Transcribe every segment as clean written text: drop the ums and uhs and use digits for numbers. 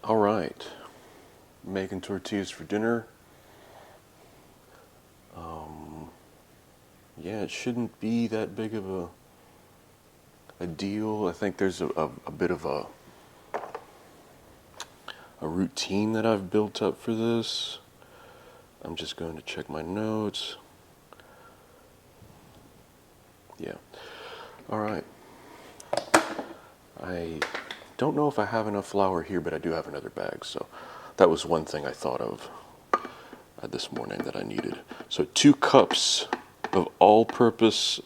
All right, making tortillas for dinner. Yeah, it shouldn't be that big of a deal. I think there's a bit of a routine that I've built up for this. I'm just going to check my notes. Yeah. All right. I don't know if I have enough flour here, but I do have another bag. So that was one thing I thought of this morning that I needed. So 2 cups of all-purpose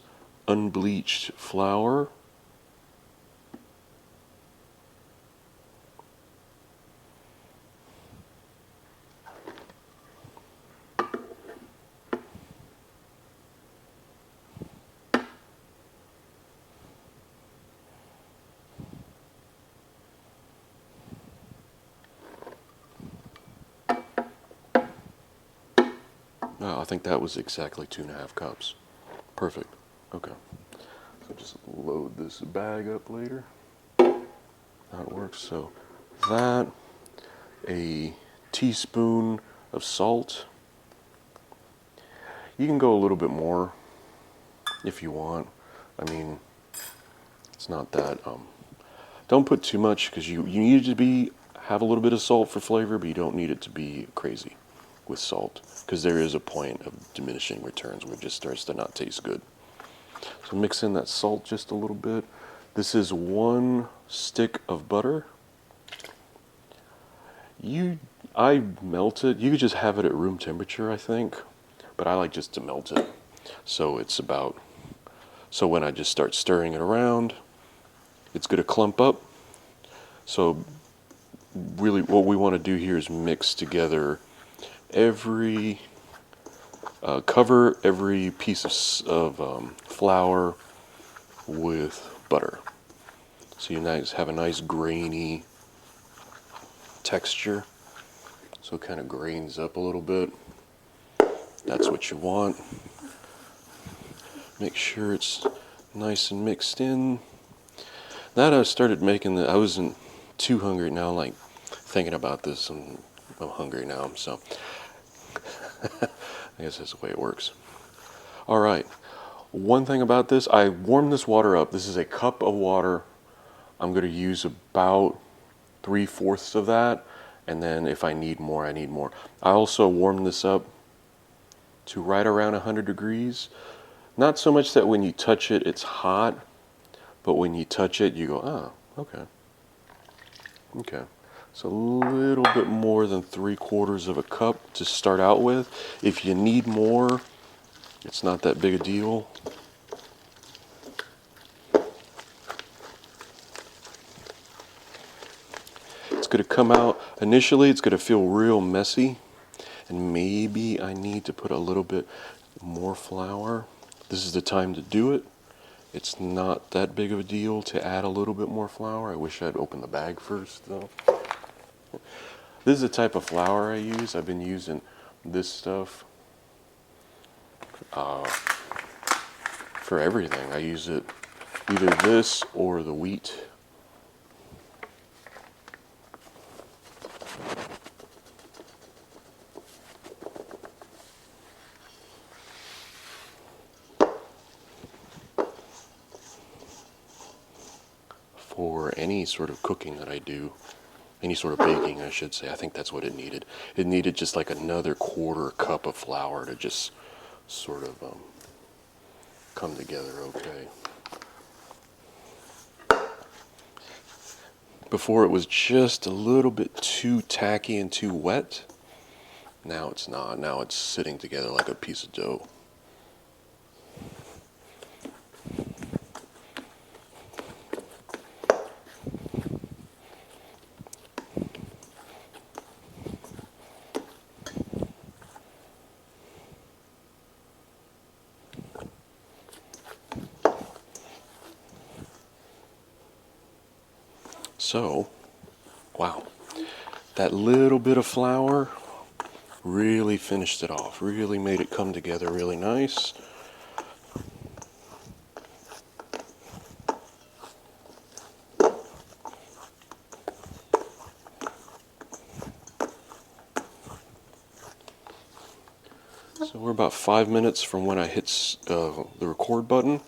unbleached flour. Oh, I think that was exactly 2.5 cups. Perfect. Okay. So just load this bag up later. That works. So that, a teaspoon of salt. You can go a little bit more if you want. I mean, it's not that. Don't put too much because you need it to have a little bit of salt for flavor, but you don't need it to be crazy with salt because there is a point of diminishing returns where it just starts to not taste good. So mix in that salt just a little bit. This is 1 stick of butter. I melt it. You could just have it at room temperature, I think, but I like just to melt it. So so when I just start stirring it around, it's going to clump up. So really what we want to do here is mix together cover every piece of flour with butter. So you have a nice grainy texture. So it kind of grains up a little bit. That's what you want. Make sure it's nice and mixed in. That I started making I wasn't too hungry now, like thinking about this, and I'm hungry now, so I guess that's the way it works. All right, one thing about this, I warmed this water up. This is a cup of water. I'm going to use about 3/4 of that, and then if I need more, I need more. I also warmed this up to right around 100 degrees. Not so much that when you touch it, it's hot, but when you touch it, you go, ah, okay. Okay. So a little bit more than 3/4 of a cup to start out with. If you need more, it's not that big a deal. It's going to come out, initially it's going to feel real messy, and maybe I need to put a little bit more flour. This is the time to do it. It's not that big of a deal to add a little bit more flour. I wish I'd opened the bag first though. This is the type of flour I use. I've been using this stuff for everything. I use it either this or the wheat. For any sort of cooking that I do, any sort of baking, I should say. I think that's what it needed. It needed just like another 1/4 cup of flour to just sort of come together okay. Before it was just a little bit too tacky and too wet. Now it's not. Now it's sitting together like a piece of dough. So, wow, that little bit of flour really finished it off, really made it come together really nice. So we're about 5 minutes from when I hit the record button,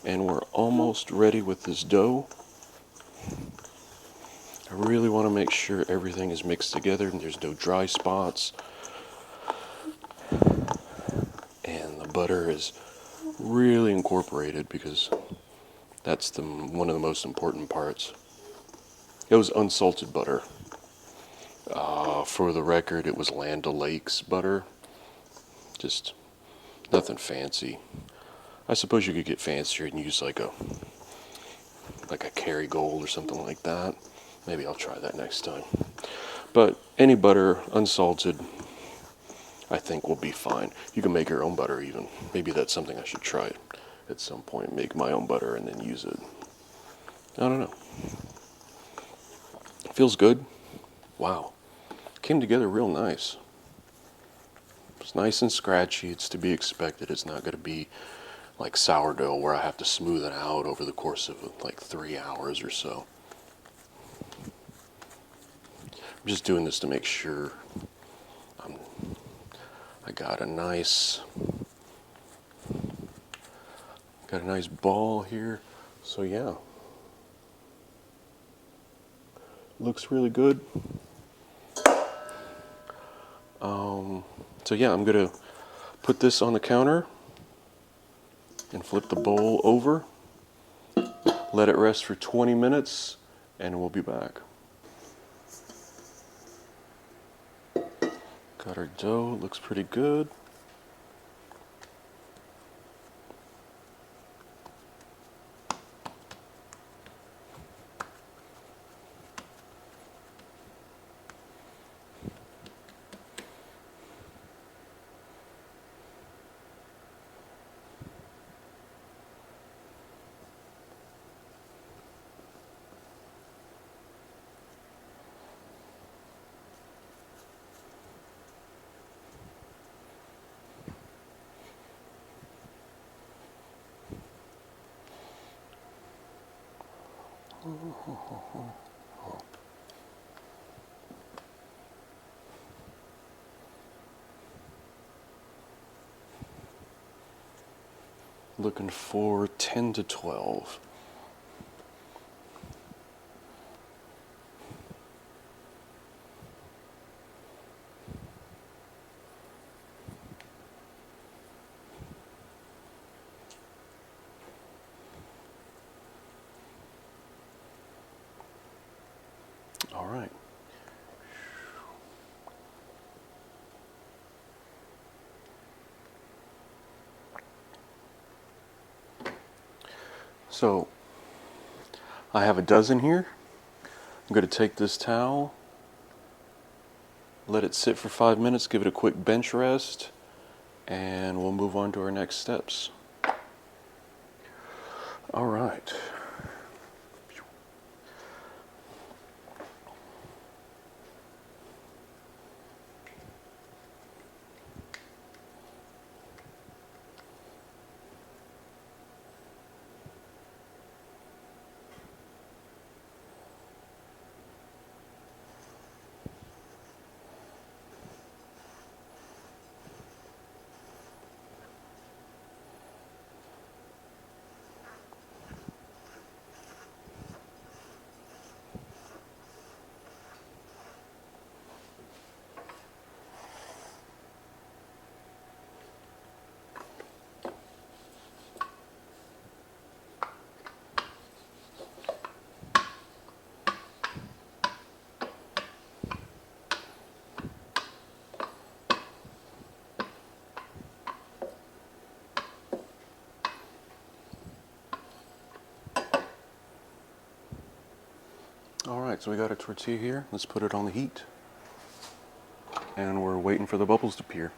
and we're almost ready with this dough. I really want to make sure everything is mixed together and there's no dry spots. And the butter is really incorporated because that's one of the most important parts. It was unsalted butter. For the record, it was Land O'Lakes butter. Just nothing fancy. I suppose you could get fancier and use like a Kerrygold or something like that. Maybe I'll try that next time. But any butter, unsalted, I think will be fine. You can make your own butter even. Maybe that's something I should try at some point. Make my own butter and then use it. I don't know. Feels good. Wow. Came together real nice. It's nice and scratchy. It's to be expected. It's not going to be like sourdough where I have to smooth it out over the course of like 3 hours or so. I'm just doing this to make sure I got a nice ball here. So yeah, looks really good. So yeah, I'm gonna put this on the counter and flip the bowl over. Let it rest for 20 minutes, and we'll be back. Got our dough, looks pretty good. Looking for 10 to 12. All right. So I have a dozen here. I'm going to take this towel, let it sit for 5 minutes, give it a quick bench rest, and we'll move on to our next steps. All right. All right, so we got a tortilla here. Let's put it on the heat. And we're waiting for the bubbles to appear.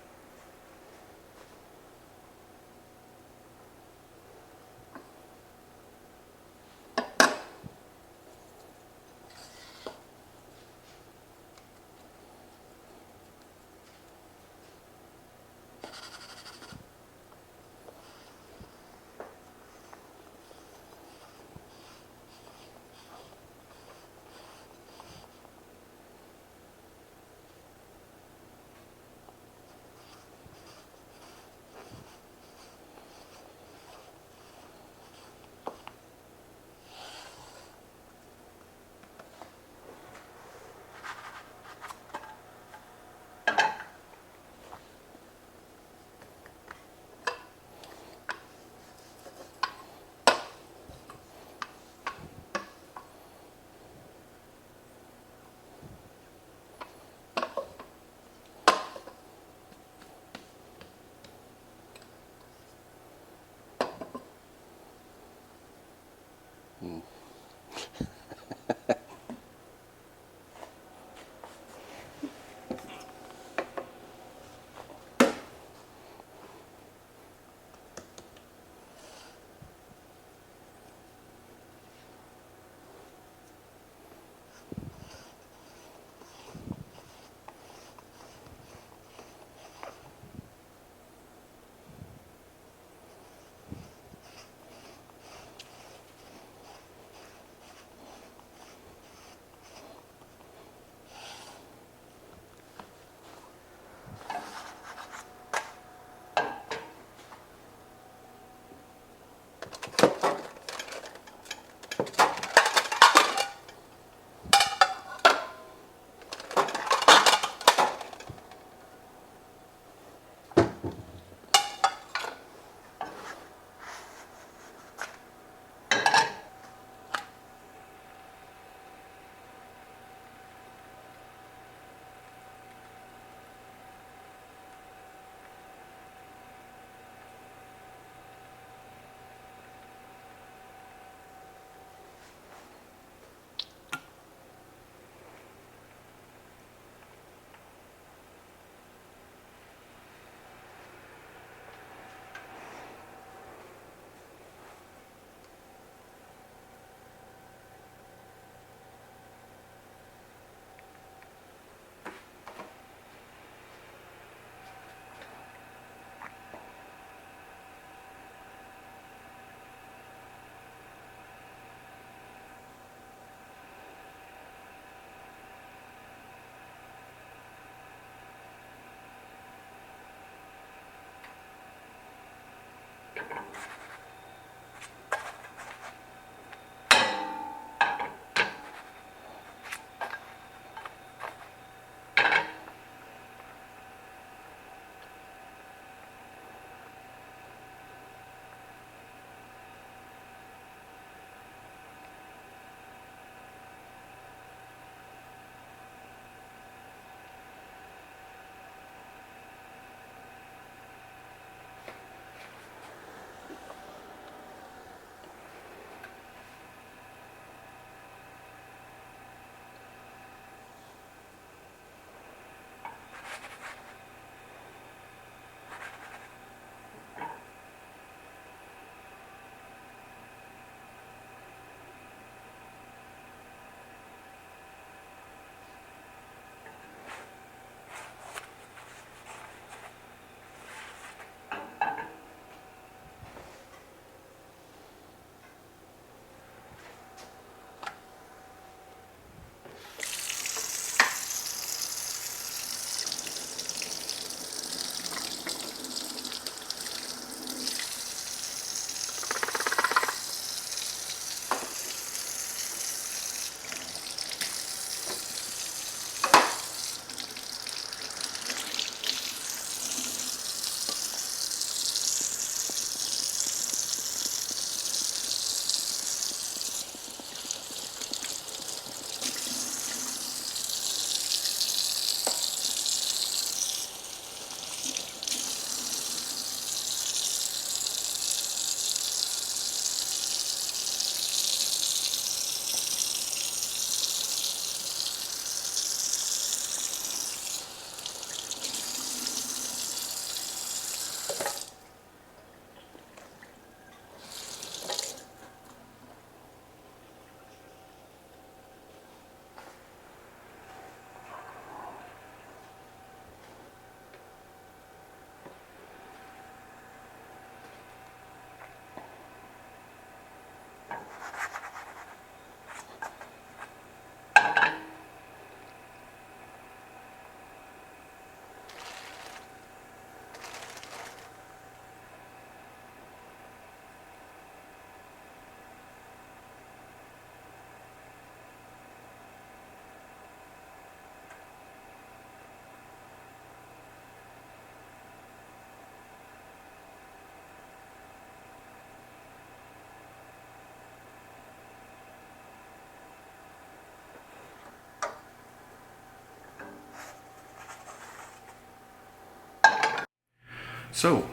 So,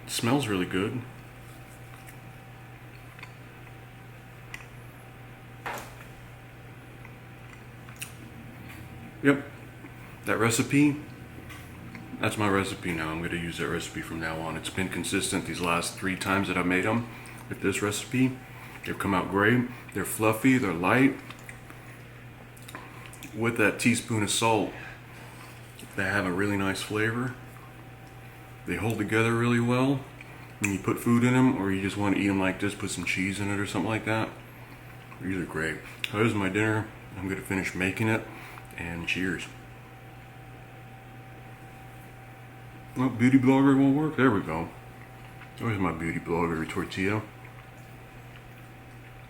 it smells really good. Yep, that recipe, that's my recipe now. I'm going to use that recipe from now on. It's been consistent these last 3 times that I've made them with this recipe. They've come out great. They're fluffy, they're light. With that teaspoon of salt, they have a really nice flavor. They hold together really well. When you put food in them, or you just want to eat them like this, put some cheese in it or something like that. These are great. So this is my dinner. I'm going to finish making it, and cheers. Well, beauty blogger won't work. There we go. There's my beauty blogger tortilla.